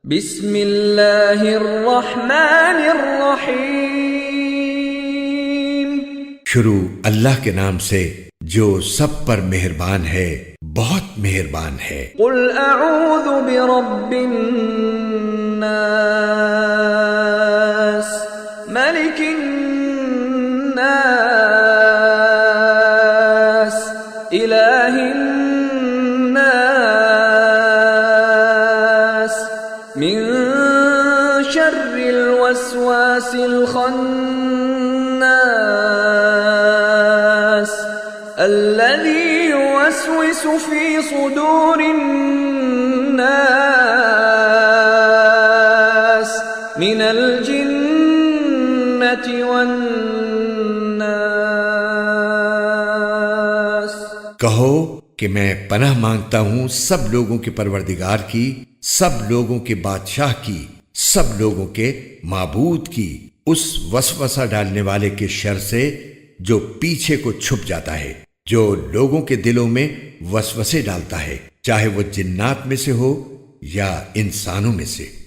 بسم اللہ الرحمن الرحیم۔ شروع اللہ کے نام سے جو سب پر مہربان ہے، بہت مہربان ہے۔ قل اعوذ برب الناس، ملک الناس، الہ الناس، من شر الوسواس الخناس الذي يوسوس في صدور الناس من الجنة والناس۔ کہو کہ میں پناہ مانگتا ہوں سب لوگوں کے پروردگار کی، سب لوگوں کے بادشاہ کی، سب لوگوں کے معبود کی، اس وسوسہ ڈالنے والے کے شر سے جو پیچھے کو چھپ جاتا ہے، جو لوگوں کے دلوں میں وسوسے ڈالتا ہے، چاہے وہ جنات میں سے ہو یا انسانوں میں سے۔